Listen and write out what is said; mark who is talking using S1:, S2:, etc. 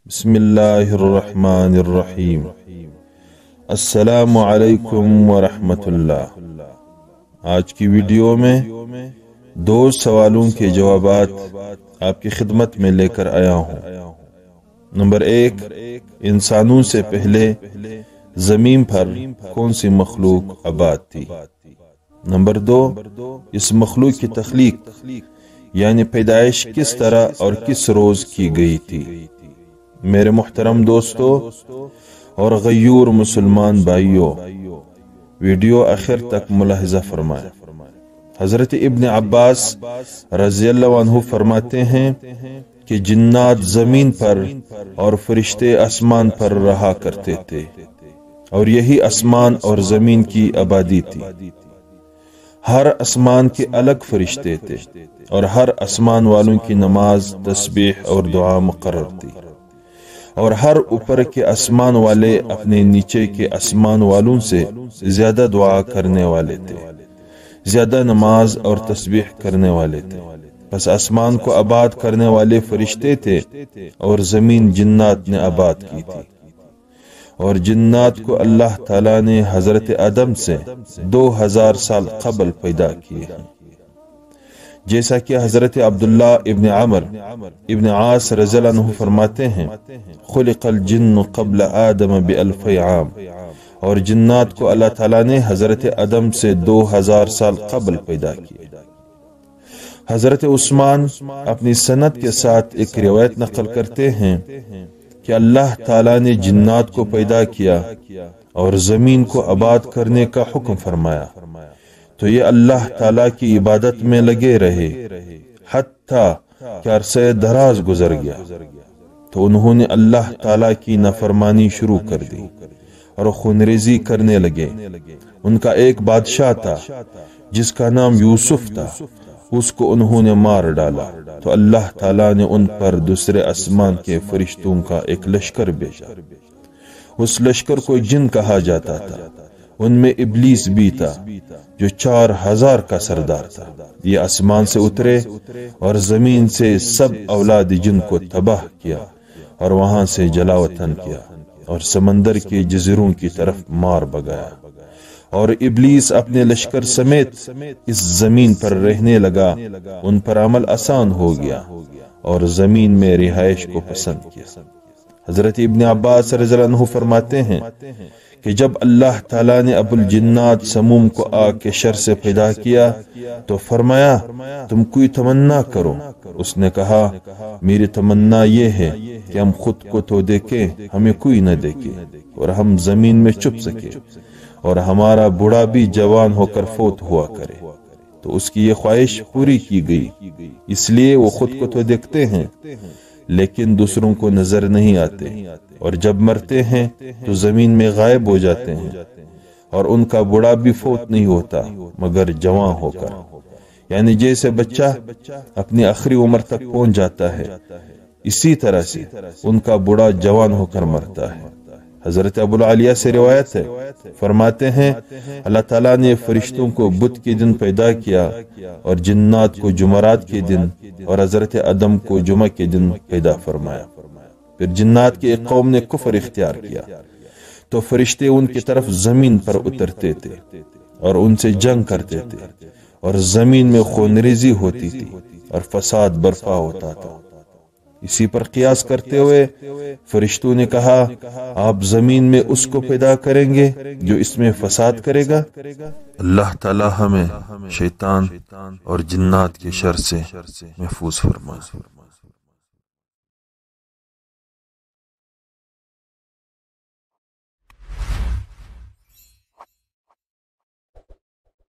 S1: بسم اللہ الرحمن الرحیم۔ السلام علیکم ورحمۃ اللہ۔ آج کی ویڈیو میں دو سوالوں کے جوابات آپ کی خدمت میں لے کر آیا ہوں۔ نمبر 1، انسانوں سے پہلے زمین پر کون سی مخلوق آباد تھی؟ نمبر 2، اس مخلوق کی تخلیق یعنی پیدائش کس طرح اور کس روز کی گئی تھی؟ میرے محترم دوستو اور غیور مسلمان بھائیوں، ویڈیو آخر تک ملاحظہ فرمائیں۔ حضرت ابن عباس رضی اللہ عنہ فرماتے ہیں کہ جنات زمین پر اور فرشتے آسمان پر رہا کرتے تھے، اور یہی آسمان اور زمین کی آبادی تھی۔ ہر آسمان کے الگ فرشتے تھے، اور ہر آسمان والوں کی نماز، تسبیح اور دعا مقرر تھی، اور ہر اوپر کے آسمان والے اپنے نیچے کے آسمان والوں سے زیادہ دعا کرنے والے تھے، زیادہ نماز اور تسبیح کرنے والے تھے۔ بس آسمان کو آباد کرنے والے فرشتے تھے، اور زمین جنات نے آباد کی تھی، اور جنات کو اللہ تعالیٰ نے حضرت آدم سے 2000 سال قبل پیدا کیے ہیں، جیسا کہ حضرت عبداللہ ابن عمر ابن عاص رضی اللہ عنہ فرماتے ہیں، خلق الجن قبل آدم ب1000 عام، اور جنات کو اللہ تعالیٰ نے حضرت آدم سے 2000 سال قبل پیدا کیا۔ حضرت عثمان اپنی سند کے ساتھ ایک روایت نقل کرتے ہیں کہ اللہ تعالیٰ نے جنات کو پیدا کیا اور زمین کو آباد کرنے کا حکم فرمایا، تو یہ اللہ تعالیٰ کی عبادت میں لگے رہے حتیٰ کہ عرصہ دراز گزر گیا، تو انہوں نے اللہ تعالیٰ کی نافرمانی شروع کر دی اور خونریزی کرنے لگے۔ ان کا ایک بادشاہ تھا جس کا نام یوسف تھا، اس کو انہوں نے مار ڈالا، تو اللہ تعالیٰ نے ان پر دوسرے آسمان کے فرشتوں کا ایک لشکر بھیجا۔ اس لشکر کو جن کہا جاتا تھا، ان میں ابلیس بھی تھا جو 4000 کا سردار تھا۔ یہ آسمان سے اترے اور زمین سے سب اولاد جن کو تباہ کیا، اور وہاں سے جلا وطن کیا، اور سمندر کے جزیروں کی طرف مار بگایا، اور ابلیس اپنے لشکر سمیت اس زمین پر رہنے لگا۔ ان پر عمل آسان ہو گیا اور زمین میں رہائش کو پسند کیا۔ حضرت ابن عباس رضی اللہ عنہ فرماتے ہیں کہ جب اللہ تعالیٰ نے ابو الجنات سموم کو آگ کے شر سے پیدا کیا تو فرمایا، تم کوئی تمنا کرو۔ اس نے کہا، میری تمنا یہ ہے کہ ہم خود کو تو دیکھیں، ہمیں کوئی نہ دیکھے، اور ہم زمین میں چھپ سکے، اور ہمارا بوڑھا بھی جوان ہو کر فوت ہوا کرے۔ تو اس کی یہ خواہش پوری کی گئی، اس لیے وہ خود کو تو دیکھتے ہیں لیکن دوسروں کو نظر نہیں آتے، اور جب مرتے ہیں تو زمین میں غائب ہو جاتے ہیں، اور ان کا بوڑھا بھی فوت نہیں ہوتا مگر جوان ہو کر، یعنی جیسے بچہ اپنی آخری عمر تک پہنچ جاتا ہے، اسی طرح سے ان کا بوڑھا جوان ہو کر مرتا ہے۔ حضرت ابو العالیہ سے روایت ہے، فرماتے ہیں اللہ تعالیٰ نے فرشتوں کو بدھ کے دن پیدا کیا، اور جنات کو جمعرات کے دن، اور حضرت آدم کو جمعہ کے دن پیدا فرمایا۔ پھر جنات کی ایک قوم نے کفر اختیار کیا تو فرشتے ان کی طرف زمین پر اترتے تھے اور ان سے جنگ کرتے تھے، اور زمین میں خونریزی ہوتی تھی اور فساد برپا ہوتا تھا۔ اسی پر قیاس کرتے ہوئے فرشتوں نے کہا، آپ زمین میں اس کو پیدا کریں گے جو اس میں فساد کرے گا۔ اللہ تعالی ہمیں شیطان اور جنات کے شر سے محفوظ فرمائے۔